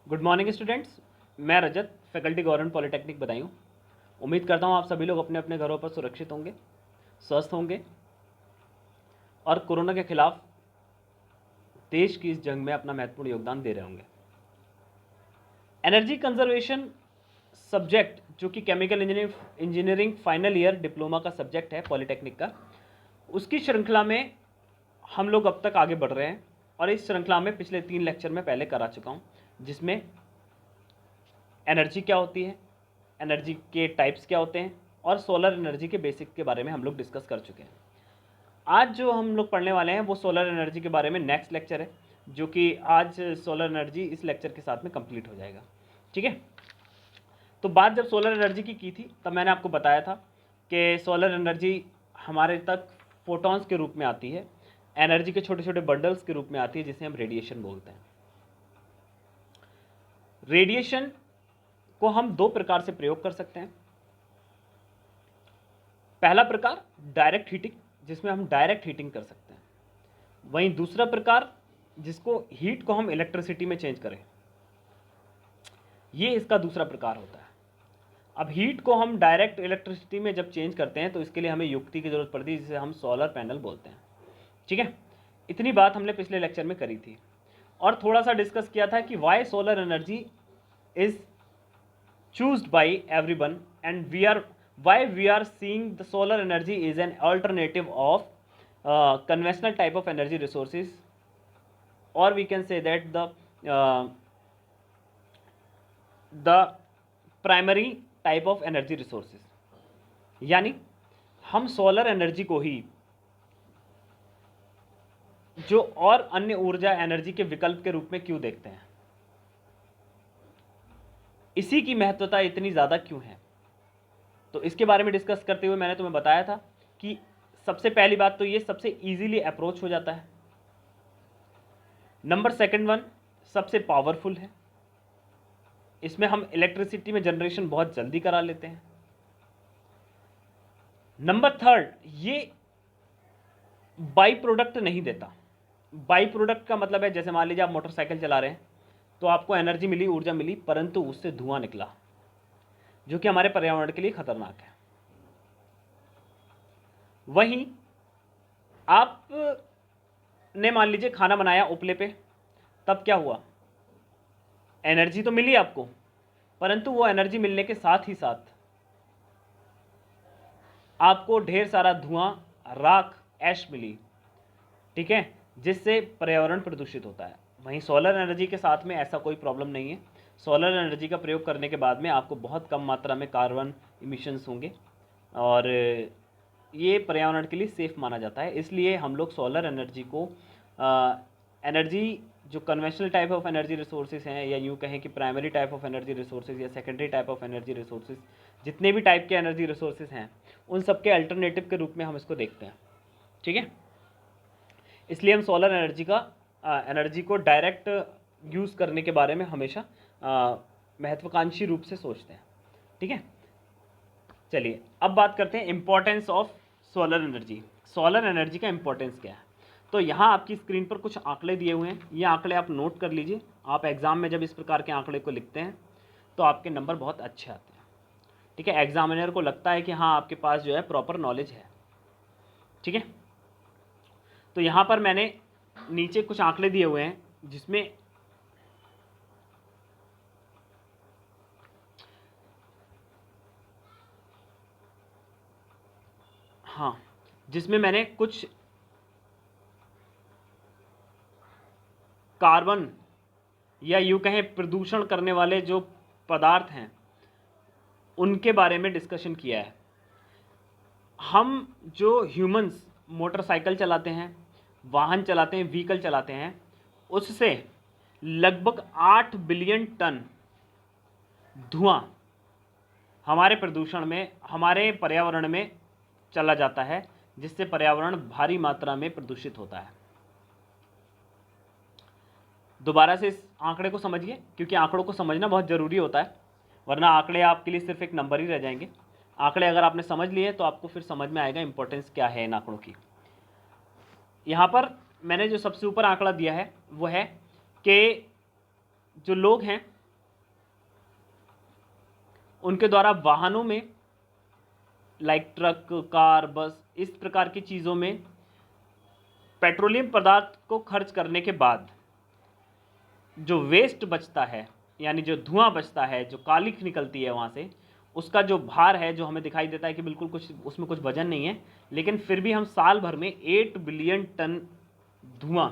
Good morning students. मैं रजत, faculty government polytechnic Badaun. उम्मीद करता हूं आप सभी लोग अपने अपने घरों पर सुरक्षित होंगे, स्वस्थ होंगे और कोरोना के खिलाफ देश की इस जंग में अपना महत्वपूर्ण योगदान दे रहे होंगे। एनर्जी कंजर्वेशन सब्जेक्ट जो कि chemical engineering final year diploma का सब्जेक्ट है पॉलिटेक्निक का, उसकी श्रृंखला में हम लोग अब तक आगे बढ़ रहे हैं और इस श्रृंखला में पिछले 3 लेक्चर में पहले करा चुका हूं, जिसमें एनर्जी क्या होती है, एनर्जी के टाइप्स क्या होते हैं और सोलर एनर्जी के बेसिक के बारे में हम लोग डिस्कस कर चुके हैं। आज जो हम लोग पढ़ने वाले हैं वो सोलर एनर्जी के बारे में नेक्स्ट लेक्चर है, जो कि आज सोलर एनर्जी इस लेक्चर के साथ में कंप्लीट हो जाएगा। ठीक है, तो बात जब सोलर एनर्जी की थी तब मैंने आपको बताया था कि सोलर एनर्जी हमारे तक फोटॉन्स के रूप में आती है, एनर्जी के छोटे छोटे बंडल्स के रूप में आती है, जिसे हम रेडिएशन बोलते हैं। रेडिएशन को हम 2 प्रकार से प्रयोग कर सकते हैं। पहला प्रकार डायरेक्ट हीटिंग, जिसमें हम डायरेक्ट हीटिंग कर सकते हैं। वहीं दूसरा प्रकार जिसको हीट को हम इलेक्ट्रिसिटी में चेंज करें, ये इसका दूसरा प्रकार होता है। अब हीट को हम डायरेक्ट इलेक्ट्रिसिटी में जब चेंज करते हैं तो इसके लिए हमें युक्ति की जरूरत पड़ती है, जिसे हम सोलर पैनल बोलते हैं। ठीक है, इतनी बात हमने पिछले लेक्चर में करी थी और थोड़ा सा डिस्कस किया था कि why solar energy is chosen by everyone and why we are seeing the solar energy is an alternative of conventional type of energy resources, or we can say that the primary type of energy resources। यानी हम solar energy को ही जो और अन्य ऊर्जा energy के विकल्प के रूप में क्यों देखते हैं, इसी की महत्वता इतनी ज़्यादा क्यों है, तो इसके बारे में डिस्कस करते हुए मैंने तुम्हें बताया था कि सबसे पहली बात तो ये सबसे इजीली अप्रोच हो जाता है। नंबर सेकंड वन सबसे पावरफुल है, इसमें हम इलेक्ट्रिसिटी में जनरेशन बहुत जल्दी करा लेते हैं। नंबर थर्ड, ये बाई प्रोडक्ट नहीं देता। बाई प्रोडक्ट का मतलब है जैसे मान लीजिए आप मोटरसाइकिल चला रहे हैं तो आपको एनर्जी मिली, ऊर्जा मिली, परंतु उससे धुआं निकला जो कि हमारे पर्यावरण के लिए खतरनाक है। वहीं आपने मान लीजिए खाना बनाया उपले पे, तब क्या हुआ, एनर्जी तो मिली आपको, परंतु वो एनर्जी मिलने के साथ ही साथ आपको ढेर सारा धुआं, राख, ऐश मिली। ठीक है, जिससे पर्यावरण प्रदूषित होता है। वहीं सोलर एनर्जी के साथ में ऐसा कोई प्रॉब्लम नहीं है। सोलर एनर्जी का प्रयोग करने के बाद में आपको बहुत कम मात्रा में कार्बन इमिशंस होंगे और ये पर्यावरण के लिए सेफ माना जाता है। इसलिए हम लोग सोलर एनर्जी को एनर्जी जो conventional type of energy resources हैं, या यूँ कहें कि primary type of energy resources या secondary type of energy resources, जितने भी टाइप के एनर्जी रिसोर्सेज हैं उन सबके अल्टरनेटिव के रूप में हम इसको देखते हैं। ठीक है, इसलिए हम सोलर एनर्जी को डायरेक्ट यूज़ करने के बारे में हमेशा महत्वाकांक्षी रूप से सोचते हैं। ठीक है, चलिए अब बात करते हैं importance of solar energy. Solar energy का इम्पोर्टेंस क्या है, तो यहाँ आपकी स्क्रीन पर कुछ आंकड़े दिए हुए हैं, ये आंकड़े आप नोट कर लीजिए। आप एग्ज़ाम में जब इस प्रकार के आंकड़े को लिखते हैं तो आपके नंबर बहुत अच्छे आते हैं। ठीक है, एग्जामिनर को लगता है कि हाँ आपके पास जो है प्रॉपर नॉलेज है। ठीक है, तो यहाँ पर मैंने नीचे कुछ आंकड़े दिए हुए हैं जिसमें जिसमें मैंने कुछ कार्बन या यूँ कहें प्रदूषण करने वाले जो पदार्थ हैं उनके बारे में डिस्कशन किया है। हम जो ह्यूमंस मोटरसाइकिल चलाते हैं, वाहन चलाते हैं, व्हीकल चलाते हैं, उससे लगभग 8 बिलियन टन धुआं हमारे प्रदूषण में, हमारे पर्यावरण में चला जाता है, जिससे पर्यावरण भारी मात्रा में प्रदूषित होता है। दोबारा से इस आंकड़े को समझिए, क्योंकि आंकड़ों को समझना बहुत ज़रूरी होता है, वरना आंकड़े आपके लिए सिर्फ एक नंबर ही रह जाएंगे। आंकड़े अगर आपने समझ लिए तो आपको फिर समझ में आएगा इंपॉर्टेंस क्या है इन आंकड़ों की। यहाँ पर मैंने जो सबसे ऊपर आंकड़ा दिया है वो है कि जो लोग हैं उनके द्वारा वाहनों में लाइक ट्रक, कार, बस, इस प्रकार की चीज़ों में पेट्रोलियम पदार्थ को खर्च करने के बाद जो वेस्ट बचता है, यानी जो धुआं बचता है, जो कालिख निकलती है वहाँ से, उसका जो भार है, जो हमें दिखाई देता है कि बिल्कुल कुछ उसमें कुछ वजन नहीं है, लेकिन फिर भी हम साल भर में 8 बिलियन टन धुआं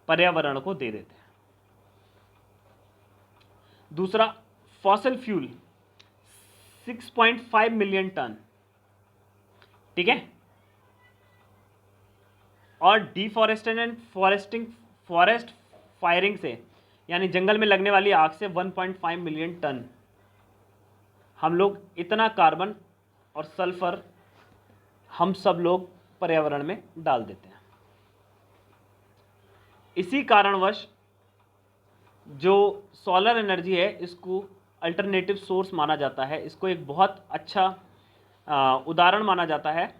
पर्यावरण को दे देते हैं। दूसरा, फॉसिल फ्यूल 6.5 मिलियन टन, ठीक है। और डिफॉरेस्टेशन एंड फॉरेस्ट फायरिंग से, यानी जंगल में लगने वाली आग से 1.5 मिलियन टन हम लोग इतना कार्बन और सल्फर हम सब लोग पर्यावरण में डाल देते हैं। इसी कारणवश जो सोलर एनर्जी है इसको अल्टरनेटिव सोर्स माना जाता है, इसको एक बहुत अच्छा उदाहरण माना जाता है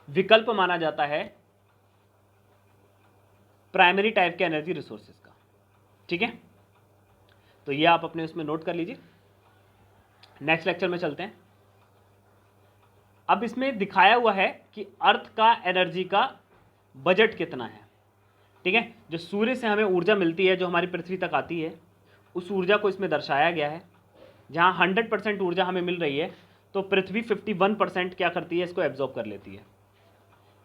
विकल्प माना जाता है प्राइमरी टाइप के एनर्जी रिसोर्सेज का, ठीक है। तो ये आप अपने उसमें नोट कर लीजिए। नेक्स्ट लेक्चर में चलते हैं। अब इसमें दिखाया हुआ है कि अर्थ का एनर्जी का बजट कितना है, ठीक है। जो सूर्य से हमें ऊर्जा मिलती है, जो हमारी पृथ्वी तक आती है, उस ऊर्जा को इसमें दर्शाया गया है। जहाँ 100% ऊर्जा हमें मिल रही है, तो पृथ्वी 51% क्या करती है, इसको एब्जॉर्ब कर लेती है।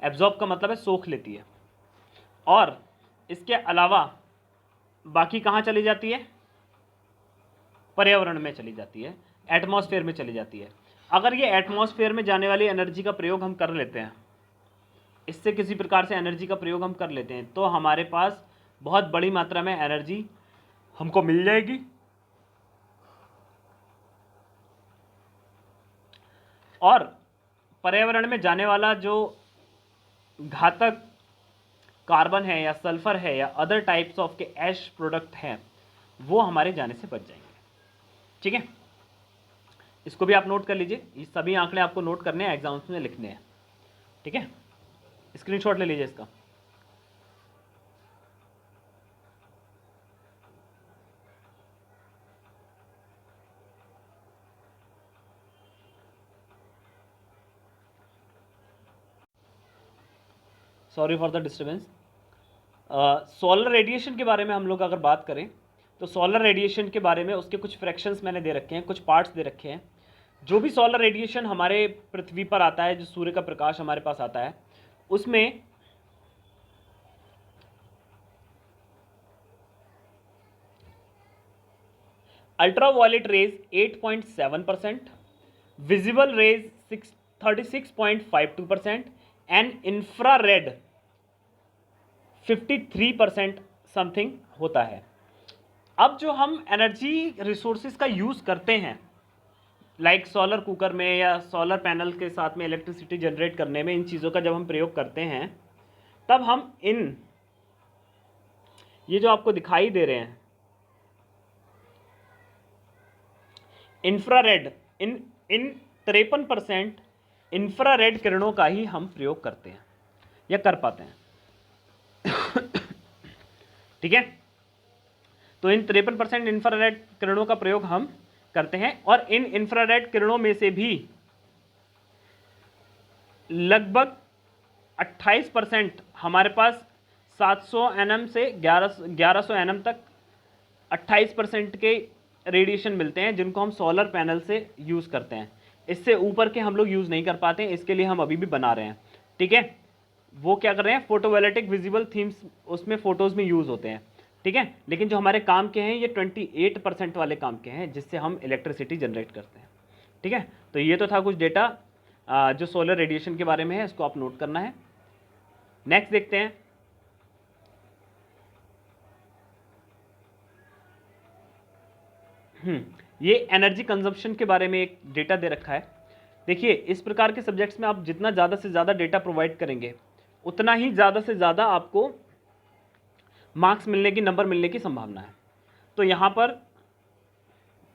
एब्जॉर्ब का मतलब है सोख लेती है। और इसके अलावा बाकी कहाँ चली जाती है, पर्यावरण में चली जाती है, एटमॉस्फेयर में चली जाती है। अगर ये एटमॉस्फेयर में जाने वाली एनर्जी का प्रयोग हम कर लेते हैं, इससे किसी प्रकार से एनर्जी का प्रयोग हम कर लेते हैं, तो हमारे पास बहुत बड़ी मात्रा में एनर्जी हमको मिल जाएगी। और पर्यावरण में जाने वाला जो घातक कार्बन है या सल्फर है या अदर टाइप्स ऑफ के ऐश प्रोडक्ट हैं, वो हमारे जाने से बच जाएंगे, ठीक है। इसको भी आप नोट कर लीजिए। ये सभी आंकड़े आपको नोट करने हैं, एग्जाम्स में लिखने हैं, ठीक है। स्क्रीनशॉट ले लीजिए इसका। Sorry for the disturbance. Solar radiation के बारे में हम लोग अगर बात करें, तो सोलर रेडिएशन के बारे में उसके कुछ फ्रैक्शंस मैंने दे रखे हैं, कुछ पार्ट्स दे रखे हैं। जो भी सोलर रेडिएशन हमारे पृथ्वी पर आता है, जो सूर्य का प्रकाश हमारे पास आता है, उसमें ultraviolet rays 8.7%, visible raise 36.52% and infrared 53% something होता है। अब जो हम एनर्जी रिसोर्सेज का यूज़ करते हैं, लाइक सोलर कुकर में या सोलर पैनल के साथ में इलेक्ट्रिसिटी जनरेट करने में, इन चीज़ों का जब हम प्रयोग करते हैं, तब हम ये जो आपको दिखाई दे रहे हैं इंफ्रारेड, इन 53% इंफ्रारेड किरणों का ही हम प्रयोग करते हैं या कर पाते हैं, ठीक है। तो इन 53% इंफ्रारेड किरणों का प्रयोग हम करते हैं। और इन इंफ्रारेड किरणों में से भी लगभग 28% हमारे पास 700 nm से 1100 nm तक 28% के रेडिएशन मिलते हैं, जिनको हम सोलर पैनल से यूज़ करते हैं। इससे ऊपर के हम लोग यूज़ नहीं कर पाते हैं, इसके लिए हम अभी भी बना रहे हैं, ठीक है। वो क्या कर रहे हैं, फोटोवोल्टिक विजिबल थीम्स उसमें फ़ोटोज़ में यूज़ होते हैं, ठीक है। लेकिन जो हमारे काम के हैं ये 28% वाले काम के हैं, जिससे हम इलेक्ट्रिसिटी जनरेट करते हैं, ठीक है। तो ये तो था कुछ डेटा जो सोलर रेडिएशन के बारे में है, इसको आप नोट करना है। नेक्स्ट देखते हैं। ये एनर्जी कंजम्पशन के बारे में एक डेटा दे रखा है। देखिए, इस प्रकार के सब्जेक्ट्स में आप जितना ज़्यादा से ज़्यादा डेटा प्रोवाइड करेंगे, उतना ही ज़्यादा से ज़्यादा आपको मार्क्स मिलने की, नंबर मिलने की संभावना है। तो यहाँ पर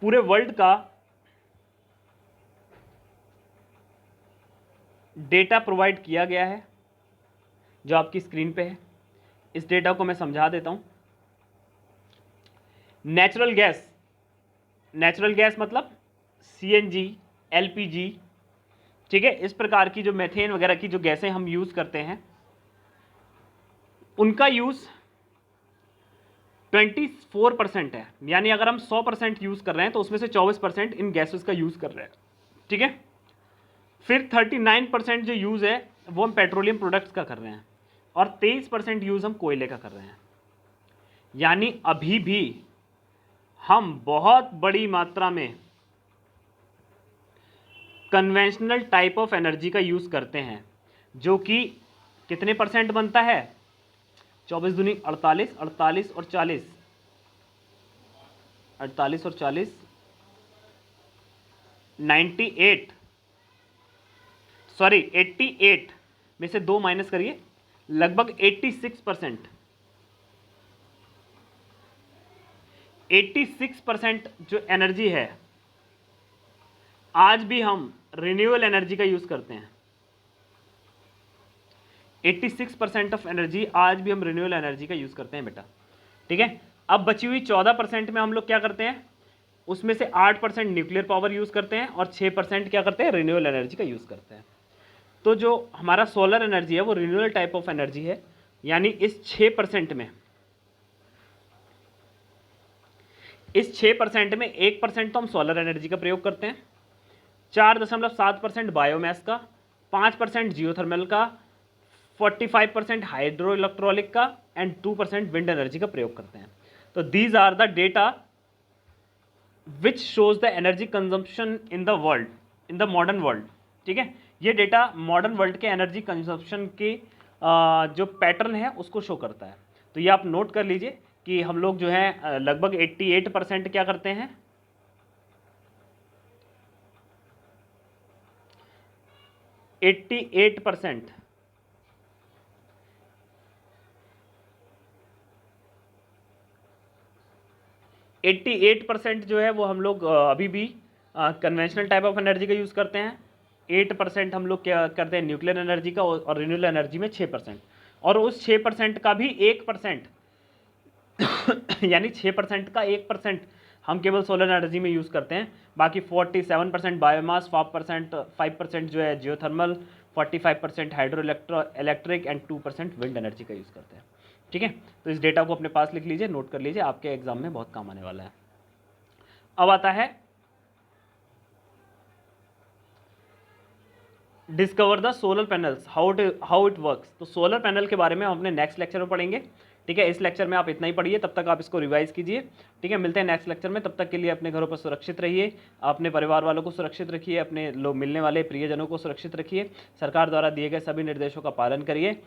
पूरे वर्ल्ड का डेटा प्रोवाइड किया गया है, जो आपकी स्क्रीन पे है। इस डेटा को मैं समझा देता हूँ। नेचुरल गैस मतलब CNG, LPG, ठीक है, इस प्रकार की जो मेथेन वगैरह की जो गैसें हम यूज़ करते हैं उनका यूज़ 24% है। यानी अगर हम 100% यूज़ कर रहे हैं तो उसमें से 24% इन गैसेस का यूज़ कर रहे हैं, ठीक है। फिर 39% जो यूज़ है वो हम पेट्रोलियम प्रोडक्ट्स का कर रहे हैं और 23% यूज़ हम कोयले का कर रहे हैं। यानी अभी भी हम बहुत बड़ी मात्रा में कन्वेंशनल टाइप ऑफ एनर्जी का यूज़ करते हैं, जो कि कितने परसेंट बनता है? 24 दूनी 48, 48 और 40, 48 और 40, 98, सॉरी 88 में से 2 माइनस करिए, लगभग 86%। 86% जो एनर्जी है आज भी हम रिन्यूएबल एनर्जी का यूज़ करते हैं। 86% ऑफ एनर्जी आज भी हम रिन्यूएबल एनर्जी का यूज़ करते हैं बेटा, ठीक है। अब बची हुई 14% में हम लोग क्या करते हैं, उसमें से 8% न्यूक्लियर पावर यूज़ करते हैं और 6% क्या करते हैं, रिन्यूएबल एनर्जी का यूज़ करते हैं। तो जो हमारा सोलर एनर्जी है वो रिन्यूएबल टाइप ऑफ एनर्जी है। यानी इस 6% में 1% तो हम सोलर एनर्जी का प्रयोग करते हैं, 4.7% बायोमास का, 5% जियोथर्मल का, 45% हाइड्रो इलेक्ट्रोलिक का एंड 2% विंड एनर्जी का प्रयोग करते हैं। तो these are the data which shows the energy consumption in the world, in the modern world, ठीक है। ये डेटा मॉडर्न वर्ल्ड के एनर्जी कंजम्पशन के जो पैटर्न है उसको शो करता है। तो ये आप नोट कर लीजिए कि हम लोग जो है लगभग 88% क्या करते हैं, 88% 88% जो है वो हम लोग अभी भी कन्वेंशनल टाइप ऑफ एनर्जी का यूज़ करते हैं। 8% हम लोग क्या करते हैं, न्यूक्लियर एनर्जी का, और रिन्यूएबल एनर्जी में 6%। और उस 6% का भी 1% यानी 6% का 1% हम केवल सोलर एनर्जी में यूज़ करते हैं। बाकी 47% बायोमास, 5% जो है geothermal, 45% hydro electric and 2% wind energy का यूज़ करते हैं, ठीक है। तो इस डेटा को अपने पास लिख लीजिए, नोट कर लीजिए, आपके एग्जाम में बहुत काम आने वाला है। अब आता है discover the solar panels, how it works. तो सोलर पैनल के बारे में हम अपने नेक्स्ट लेक्चर में पढ़ेंगे, ठीक है। इस लेक्चर में आप इतना ही पढ़िए, तब तक आप इसको रिवाइज कीजिए, ठीक है। मिलते हैं नेक्स्ट लेक्चर में, तब तक के लिए अपने घरों पर सुरक्षित रहिए, अपने परिवार वालों को सुरक्षित रखिए, अपने लोग मिलने वाले प्रियजनों को सुरक्षित रखिए, सरकार द्वारा दिए गए सभी निर्देशों का पालन करिए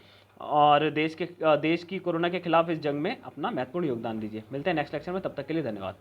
और देश की कोरोना के खिलाफ इस जंग में अपना महत्वपूर्ण योगदान दीजिए। मिलते हैं नेक्स्ट लेक्चर में, तब तक के लिए धन्यवाद।